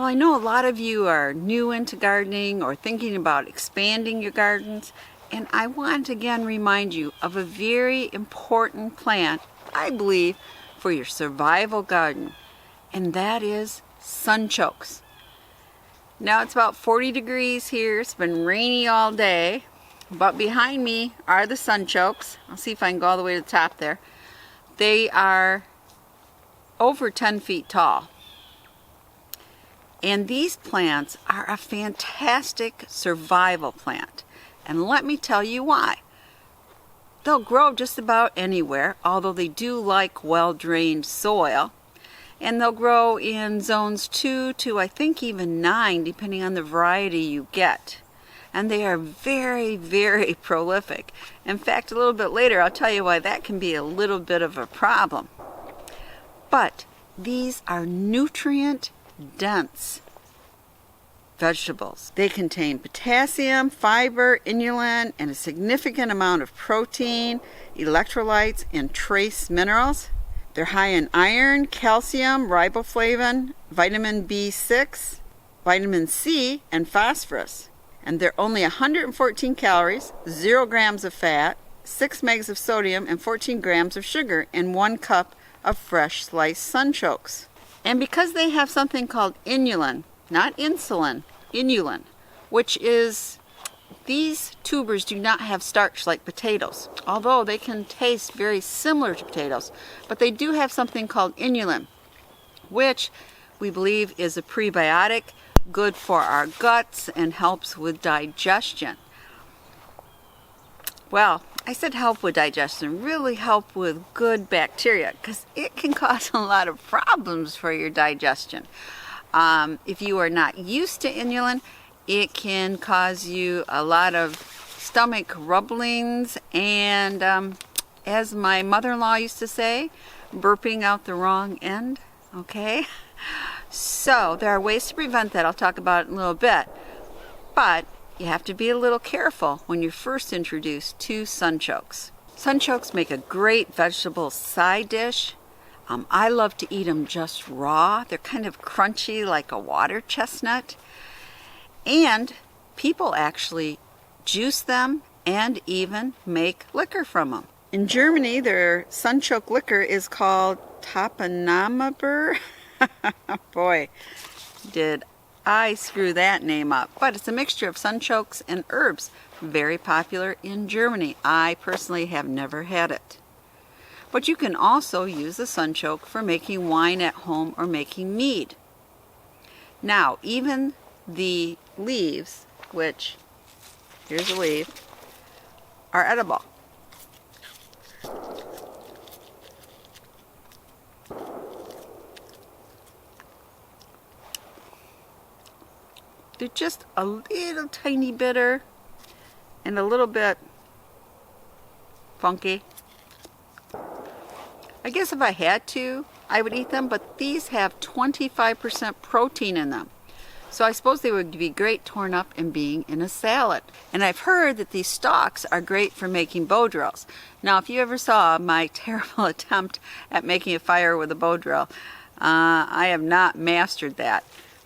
Well, I know a lot of you are new into gardening or thinking about expanding your gardens, and I want to again remind you of a very important plant, I believe, for your survival garden, and that is sunchokes. Now it's about 40 degrees here. It's been rainy all day, but behind me are the sunchokes. I'll see if I can go all the way to the top there. They are over 10 feet tall. And these plants are a fantastic survival plant. And let me tell you why. They'll grow just about anywhere, although they do like well-drained soil. And they'll grow in zones 2 to I think even 9, depending on the variety you get. And they are very, very prolific. In fact, a little bit later I'll tell you why that can be a little bit of a problem. But these are nutrient-dense vegetables. They contain potassium, fiber, inulin, and a significant amount of protein, electrolytes, and trace minerals. They're high in iron, calcium, riboflavin, vitamin B6, vitamin C, and phosphorus. And they're only 114 calories, 0 grams of fat, 6 megs of sodium, and 14 grams of sugar in 1 cup of fresh sliced sunchokes. And because they have something called inulin, not insulin, inulin, which is, these tubers do not have starch like potatoes, although they can taste very similar to potatoes, but they do have something called inulin, which we believe is a prebiotic, good for our guts, and helps with digestion. Well, I said help with digestion, really help with good bacteria, because it can cause a lot of problems for your digestion. If you are not used to inulin, it can cause you a lot of stomach rumblings and, as my mother-in-law used to say, burping out the wrong end, okay? So there are ways to prevent that. I'll talk about it in a little bit. But you have to be a little careful when you're first introduced to sunchokes. Sunchokes make a great vegetable side dish. I love to eat them just raw. They're kind of crunchy like a water chestnut. And people actually juice them and even make liquor from them. In Germany, their sunchoke liquor is called Topinammer. Boy, did I screw that name up. But it's a mixture of sunchokes and herbs. Very popular in Germany. I personally have never had it. But you can also use the sunchoke for making wine at home or making mead. Now, even the leaves, which, here's a leaf, are edible. They're just a little tiny bitter and a little bit funky. I guess if I had to, I would eat them, but these have 25% protein in them. So I suppose they would be great torn up and being in a salad. And I've heard that these stalks are great for making bow drills. Now, if you ever saw my terrible attempt at making a fire with a bow drill, I have not mastered that.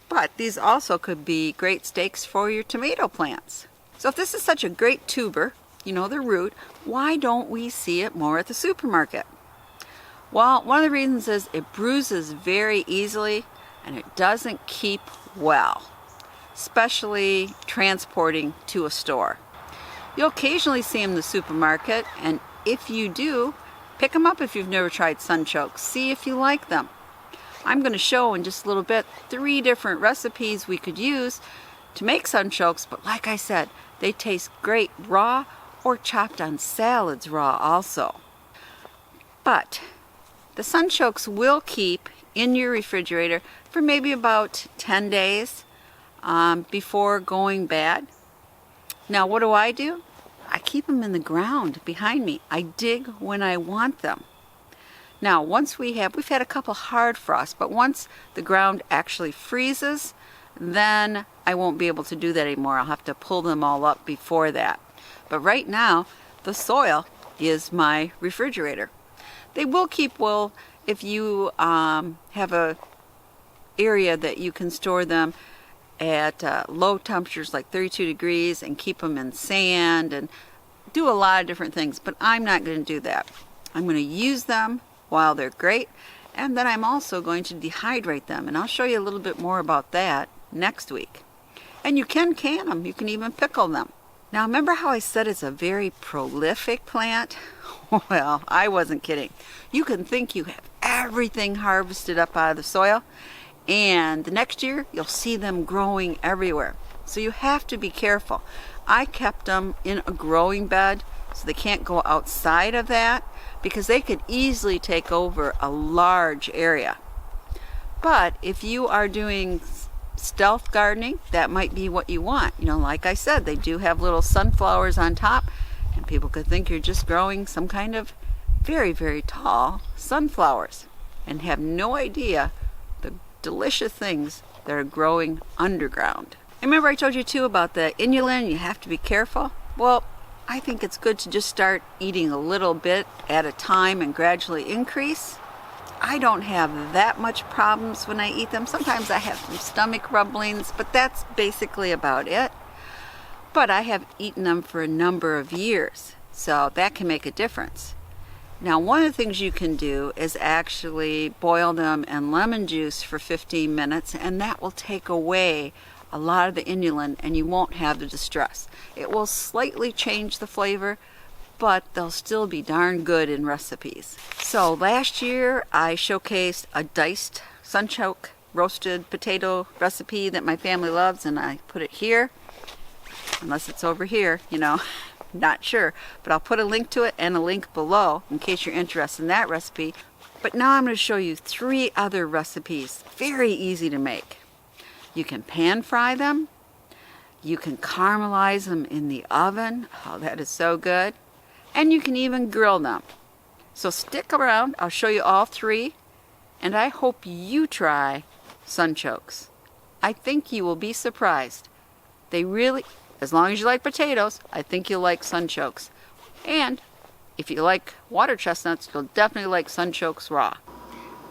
But these also could be great stakes for your tomato plants. So if this is such a great tuber, you know, the root, why don't we see it more at the supermarket? Well, one of the reasons is it bruises very easily and it doesn't keep well, especially transporting to a store. You'll occasionally see them in the supermarket, and if you do, pick them up if you've never tried sunchokes. See if you like them. I'm going to show in just a little bit 3 different recipes we could use to make sunchokes, but like I said, they taste great raw or chopped on salads raw also. But the sunchokes will keep in your refrigerator for maybe about 10 days before going bad. Now what do? I keep them in the ground behind me. I dig when I want them. Now once we've had a couple hard frosts, but once the ground actually freezes, then I won't be able to do that anymore. I'll have to pull them all up before that. But right now, the soil is my refrigerator. They will keep well if you have a area that you can store them at low temperatures like 32 degrees and keep them in sand and do a lot of different things, but I'm not going to do that. I'm going to use them while they're great, and then I'm also going to dehydrate them, and I'll show you a little bit more about that next week. And you can can them, you can even pickle them. Now remember how I said it's a very prolific plant? Well, I wasn't kidding. You can think you have everything harvested up out of the soil, and the next year you'll see them growing everywhere. So you have to be careful. I kept them in a growing bed so they can't go outside of that because they could easily take over a large area. But if you are doing stealth gardening, that might be what you want. You know, like I said, they do have little sunflowers on top, and people could think you're just growing some kind of very, very tall sunflowers and have no idea the delicious things that are growing underground. And remember I told you too about the inulin, you have to be careful? Well, I think it's good to just start eating a little bit at a time and gradually increase. I don't have that much problems when I eat them. Sometimes I have some stomach rumblings, but that's basically about it. But I have eaten them for a number of years, so that can make a difference. Now, one of the things you can do is actually boil them in lemon juice for 15 minutes, and that will take away a lot of the inulin, and you won't have the distress. It will slightly change the flavor, but they'll still be darn good in recipes. So last year I showcased a diced sunchoke roasted potato recipe that my family loves, and I put it here, unless it's over here, you know. Not sure, but I'll put a link to it and a link below in case you're interested in that recipe. But now I'm going to show you 3 other recipes, very easy to make. You can pan fry them, you can caramelize them in the oven, oh that is so good, and you can even grill them. So stick around, I'll show you all 3, and I hope you try sunchokes. I think you will be surprised. They really, as long as you like potatoes, I think you'll like sunchokes. And if you like water chestnuts, you'll definitely like sunchokes raw.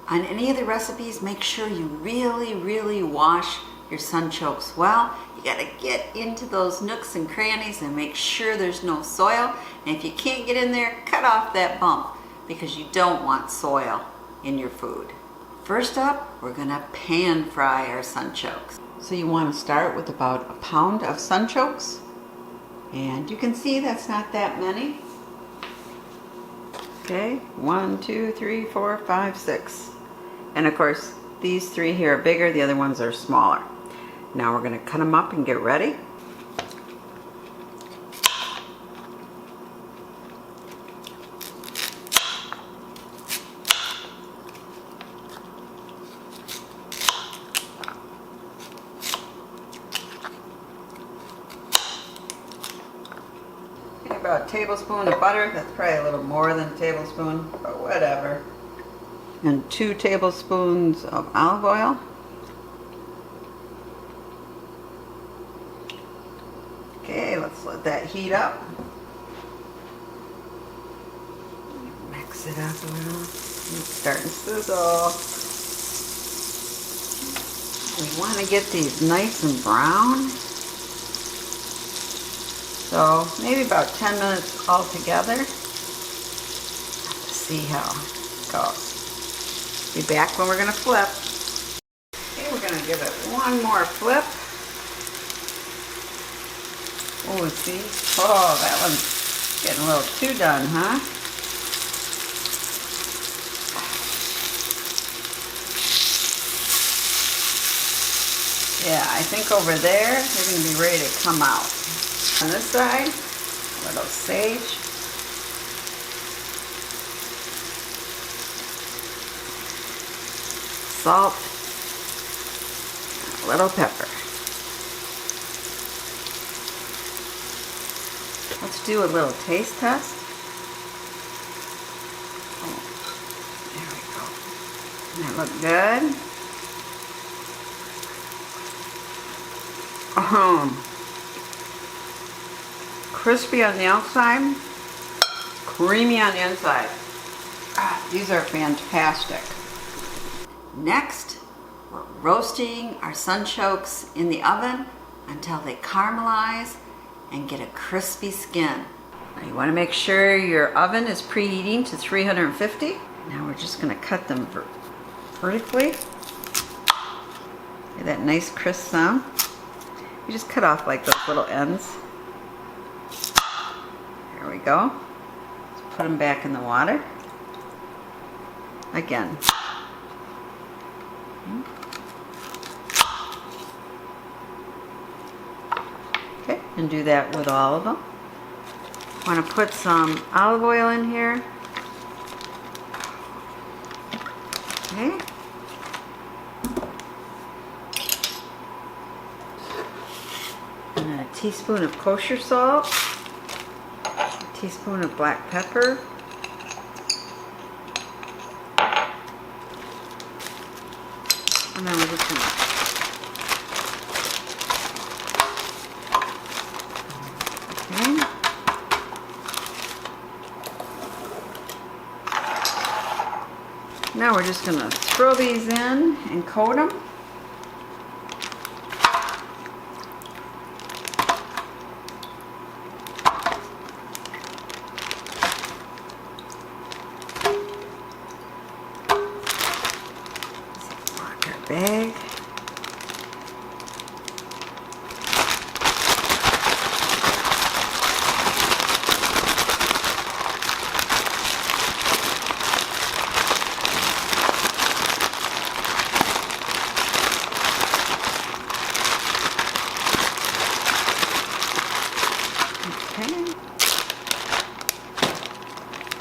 On any of the recipes, make sure you really wash your sunchokes well. You gotta get into those nooks and crannies and make sure there's no soil. And if you can't get in there, cut off that bump because you don't want soil in your food. First up, we're gonna pan fry our sunchokes. So you want to start with about a pound of sunchokes, and you can see that's not that many. Okay, 1, 2, 3, 4, 5, 6. And of course, these 3 here are bigger, the other ones are smaller. Now we're going to cut them up and get ready. About a tablespoon of butter. That's probably a little more than a tablespoon, but whatever. And 2 tablespoons of olive oil. Okay, let's let that heat up. Mix it up a little. It's starting to sizzle. We want to get these nice and brown. So maybe about 10 minutes altogether. Let's see how it goes. Be back when we're going to flip. Okay, we're going to give it one more flip. Oh, see? Oh, that one's getting a little too done, huh? Yeah, I think over there, they're going to be ready to come out. On this side, a little sage. Salt. A little pepper. Let's do a little taste test. Oh, there we go. Doesn't that look good? Crispy on the outside, creamy on the inside. Ah, these are fantastic. Next, we're roasting our sunchokes in the oven until they caramelize and get a crispy skin. Now you want to make sure your oven is preheating to 350. Now we're just going to cut them vertically. Get that nice crisp sound. You just cut off like those little ends. There we go. Let's put them back in the water. Again. Okay, and do that with all of them. Want to put some olive oil in here. Okay. And then a teaspoon of kosher salt, a teaspoon of black pepper, and then we're just going to now we're just going to throw these in and coat them. Lock our bag.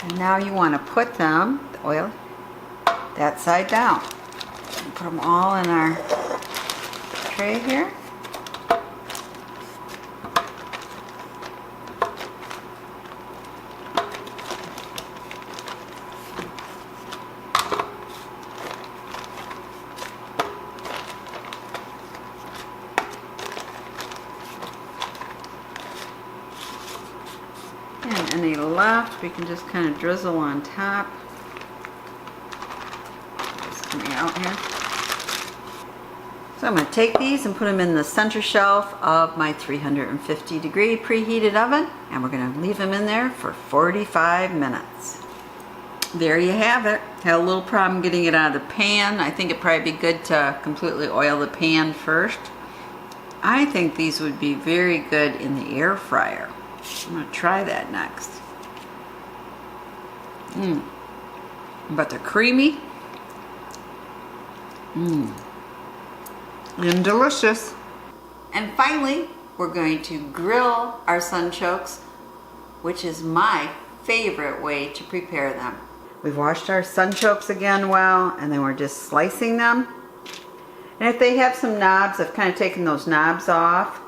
And now you want to put them, the oil, that side down. And put them all in our tray here. And any left, we can just kind of drizzle on top. Just coming out here. So I'm going to take these and put them in the center shelf of my 350-degree preheated oven, and we're going to leave them in there for 45 minutes. There you have it. Had a little problem getting it out of the pan. I think it'd probably be good to completely oil the pan first. I think these would be very good in the air fryer. I'm going to try that next. But they're creamy. And delicious. And finally, we're going to grill our sunchokes, which is my favorite way to prepare them. We've washed our sunchokes again well, and then we're just slicing them. And if they have some knobs, I've kind of taken those knobs off.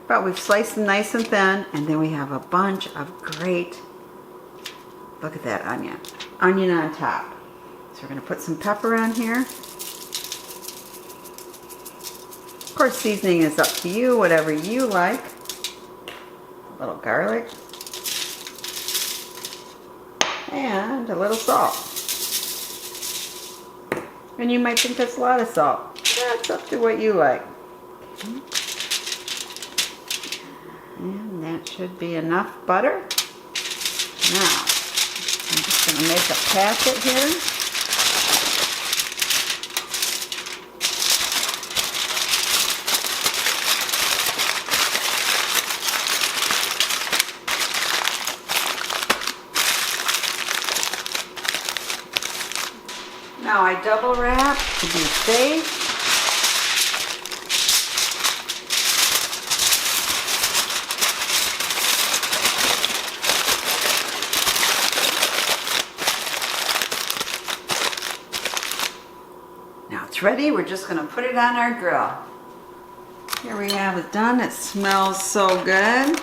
But we've sliced them nice and thin, and then we have a bunch of great, look at that onion on top. So we're going to put some pepper on here. Of course, seasoning is up to you, whatever you like. A little garlic. And a little salt. And you might think that's a lot of salt. That's up to what you like. And that should be enough butter. Now, I'm just going to make a packet here. Now I double wrap to be safe. Now it's ready. We're just going to put it on our grill. Here we have it done. It smells so good. And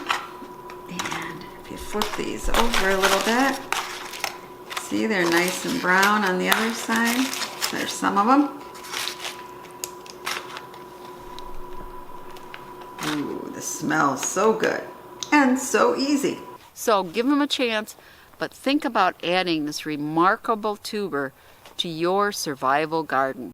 if you flip these over a little bit, see, they're nice and brown on the other side. There's some of them. Ooh, this smells so good and so easy. So give them a chance, but think about adding this remarkable tuber to your survival garden.